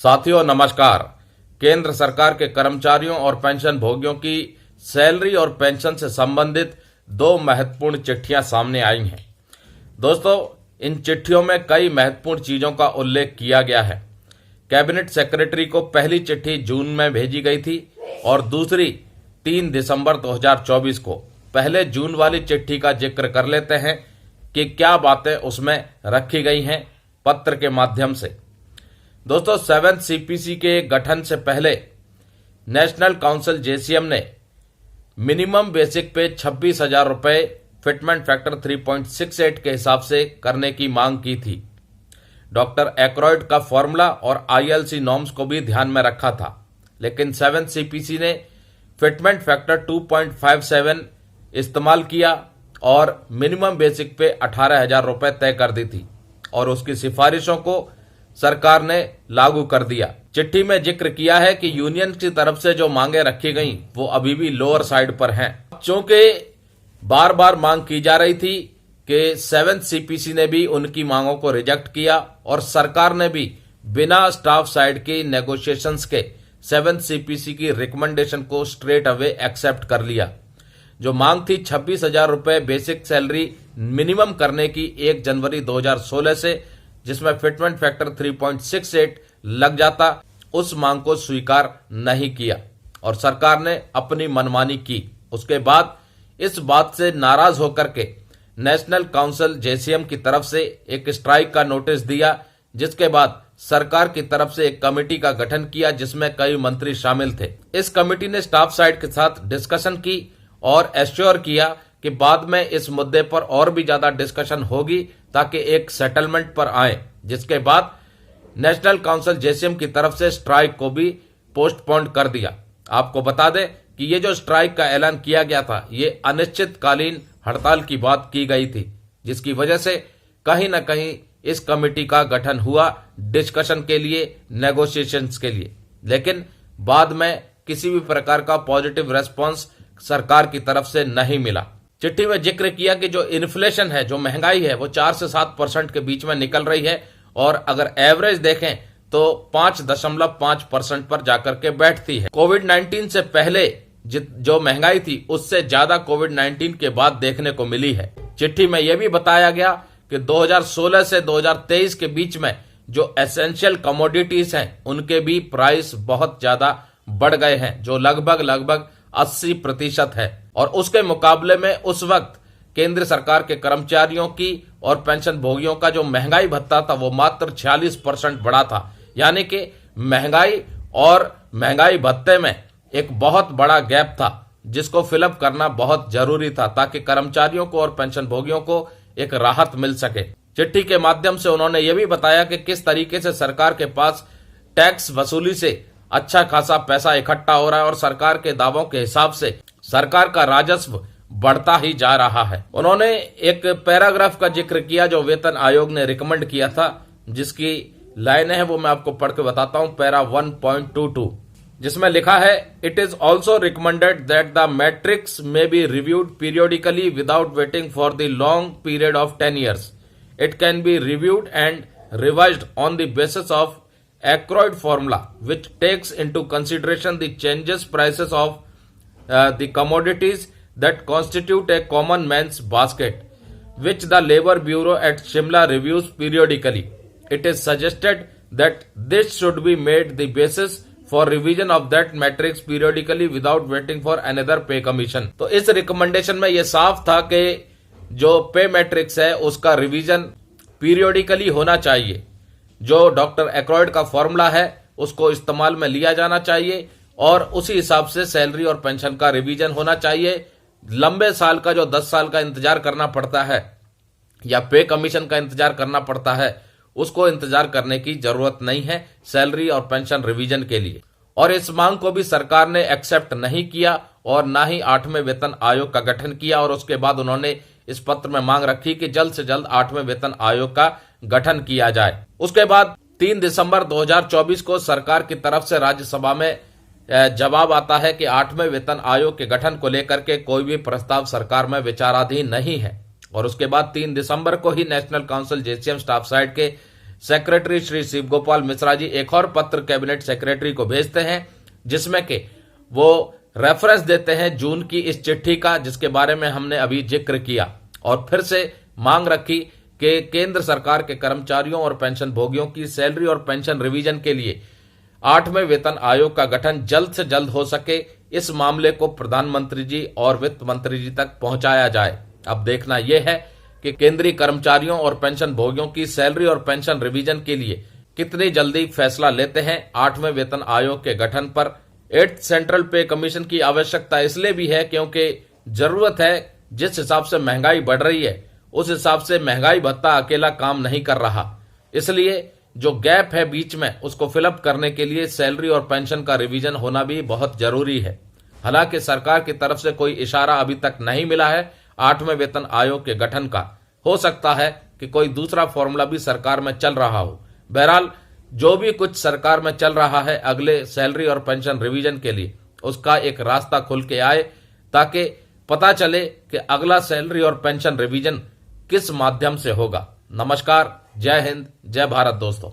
साथियों नमस्कार। केंद्र सरकार के कर्मचारियों और पेंशन भोगियों की सैलरी और पेंशन से संबंधित दो महत्वपूर्ण चिट्ठियां सामने आई हैं। दोस्तों, इन चिट्ठियों में कई महत्वपूर्ण चीजों का उल्लेख किया गया है। कैबिनेट सेक्रेटरी को पहली चिट्ठी जून में भेजी गई थी और दूसरी 3 दिसंबर 2024 को। पहले जून वाली चिट्ठी का जिक्र कर लेते हैं कि क्या बातें उसमें रखी गई हैं पत्र के माध्यम से। दोस्तों, 7th सीपीसी के गठन से पहले नेशनल काउंसिल जेसीएम ने मिनिमम बेसिक पे 26,000 रुपए फिटमेंट फैक्टर 3.68 के हिसाब से करने की मांग की थी। डॉक्टर एक्रॉयड का फॉर्मूला और आईएलसी नॉर्म्स को भी ध्यान में रखा था, लेकिन 7th सीपीसी ने फिटमेंट फैक्टर 2.57 इस्तेमाल किया और मिनिमम बेसिक पे 18,000 रुपए तय कर दी थी और उसकी सिफारिशों को सरकार ने लागू कर दिया। चिट्ठी में जिक्र किया है कि यूनियन की तरफ से जो मांगे रखी गई वो अभी भी लोअर साइड पर हैं। चूंकि बार बार मांग की जा रही थी कि 7th सीपीसी ने भी उनकी मांगों को रिजेक्ट किया और सरकार ने भी बिना स्टाफ साइड की नेगोशिएशंस के 7th सीपीसी की रिकमेंडेशन को स्ट्रेट अवे एक्सेप्ट कर लिया। जो मांग थी 26,000 रुपए बेसिक सैलरी मिनिमम करने की 1 जनवरी 2016 से, जिसमें फिटमेंट फैक्टर 3.68 लग जाता, उस मांग को स्वीकार नहीं किया और सरकार ने अपनी मनमानी की। उसके बाद इस बात से नाराज होकर के नेशनल काउंसिल जेसीएम की तरफ से एक स्ट्राइक का नोटिस दिया, जिसके बाद सरकार की तरफ से एक कमेटी का गठन किया जिसमें कई मंत्री शामिल थे। इस कमेटी ने स्टाफ साइड के साथ डिस्कशन की और एश्योर किया कि बाद में इस मुद्दे पर और भी ज्यादा डिस्कशन होगी ताकि एक सेटलमेंट पर आए, जिसके बाद नेशनल काउंसिल जेसीएम की तरफ से स्ट्राइक को भी पोस्टपोन कर दिया। आपको बता दें कि ये जो स्ट्राइक का ऐलान किया गया था, ये अनिश्चितकालीन हड़ताल की बात की गई थी, जिसकी वजह से कहीं ना कहीं इस कमेटी का गठन हुआ डिस्कशन के लिए, नेगोशिएशंस के लिए, लेकिन बाद में किसी भी प्रकार का पॉजिटिव रेस्पॉन्स सरकार की तरफ से नहीं मिला। चिट्ठी में जिक्र किया कि जो इन्फ्लेशन है, जो महंगाई है, वो 4 से 7% के बीच में निकल रही है और अगर एवरेज देखें तो 5.5% पर जाकर के बैठती है। कोविड-19 से पहले जो महंगाई थी उससे ज्यादा कोविड-19 के बाद देखने को मिली है। चिट्ठी में यह भी बताया गया कि 2016 से 2023 के बीच में जो एसेंशियल कमोडिटीज हैं उनके भी प्राइस बहुत ज्यादा बढ़ गए हैं, जो लगभग 80% है और उसके मुकाबले में उस वक्त केंद्र सरकार के कर्मचारियों की और पेंशन भोगियों का जो महंगाई भत्ता था वो मात्र 46% बढ़ा था। यानी कि महंगाई और महंगाई भत्ते में एक बहुत बड़ा गैप था, जिसको फिलअप करना बहुत जरूरी था ताकि कर्मचारियों को और पेंशन भोगियों को एक राहत मिल सके। चिट्ठी के माध्यम से उन्होंने ये भी बताया कि किस तरीके से सरकार के पास टैक्स वसूली से अच्छा खासा पैसा इकट्ठा हो रहा है और सरकार के दावों के हिसाब से सरकार का राजस्व बढ़ता ही जा रहा है। उन्होंने एक पैराग्राफ का जिक्र किया जो वेतन आयोग ने रिकमेंड किया था, जिसकी लाइनें हैं वो मैं आपको पढ़ के बताता हूं। पैरा 1.22 जिसमें लिखा है, it is also recommended that the matrix may be reviewed periodically without waiting for the long period of 10 years. It can be reviewed and revised on the basis of Ackroyd formula, which takes into consideration the changes prices of the commodities that constitute a common man's basket, which the Labour Bureau at Shimla reviews periodically. It is suggested that this should be made the basis for revision of that matrix periodically without waiting for another pay commission. तो इस recommendation में यह साफ था कि जो पे matrix है उसका रिवीजन पीरियोडिकली होना चाहिए। जो डॉक्टर एक्रॉयड का फॉर्मूला है उसको इस्तेमाल में लिया जाना चाहिए और उसी हिसाब से सैलरी और पेंशन का रिवीजन होना चाहिए। लंबे साल का जो 10 साल का इंतजार करना पड़ता है या पे कमीशन का इंतजार करना पड़ता है, उसको इंतजार करने की जरूरत नहीं है सैलरी और पेंशन रिवीजन के लिए। और इस मांग को भी सरकार ने एक्सेप्ट नहीं किया और ना ही 8वें वेतन आयोग का गठन किया और उसके बाद उन्होंने इस पत्र में मांग रखी कि जल्द से जल्द 8वें वेतन आयोग का गठन किया जाए। उसके बाद 3 दिसंबर 2024 को सरकार की तरफ से राज्यसभा में जवाब आता है कि 8वें वेतन आयोग के गठन को लेकर के कोई भी प्रस्ताव सरकार में विचाराधीन नहीं है। और उसके बाद 3 दिसंबर को ही national council JCM staff side के सेक्रेटरी श्री शिव गोपाल मिश्रा जी एक और पत्र कैबिनेट सेक्रेटरी को भेजते हैं, जिसमें कि वो रेफरेंस देते हैं जून की इस चिट्ठी का, जिसके बारे में हमने अभी जिक्र किया, और फिर से मांग रखी कि केंद्र सरकार के कर्मचारियों और पेंशन भोगियों की सैलरी और पेंशन रिवीजन के लिए 8वें वेतन आयोग का गठन जल्द से जल्द हो सके। इस मामले को प्रधानमंत्री जी और वित्त मंत्री जी तक पहुंचाया जाए। अब देखना यह है कि केंद्रीय कर्मचारियों और पेंशन भोगियों की सैलरी और पेंशन रिवीजन के लिए कितनी जल्दी फैसला लेते हैं। 8वें वेतन आयोग के गठन पर 8th सेंट्रल पे कमीशन की आवश्यकता इसलिए भी है क्योंकि जरूरत है, जिस हिसाब से महंगाई बढ़ रही है उस हिसाब से महंगाई भत्ता अकेला काम नहीं कर रहा, इसलिए जो गैप है बीच में उसको फिलअप करने के लिए सैलरी और पेंशन का रिवीजन होना भी बहुत जरूरी है। हालांकि सरकार की तरफ से कोई इशारा अभी तक नहीं मिला है 8वें वेतन आयोग के गठन का। हो सकता है कि कोई दूसरा फॉर्मूला भी सरकार में चल रहा हो। बहरहाल जो भी कुछ सरकार में चल रहा है अगले सैलरी और पेंशन रिवीजन के लिए, उसका एक रास्ता खुल के आए, ताकि पता चले कि अगला सैलरी और पेंशन रिवीजन किस माध्यम से होगा। नमस्कार, जय हिंद, जय भारत दोस्तों।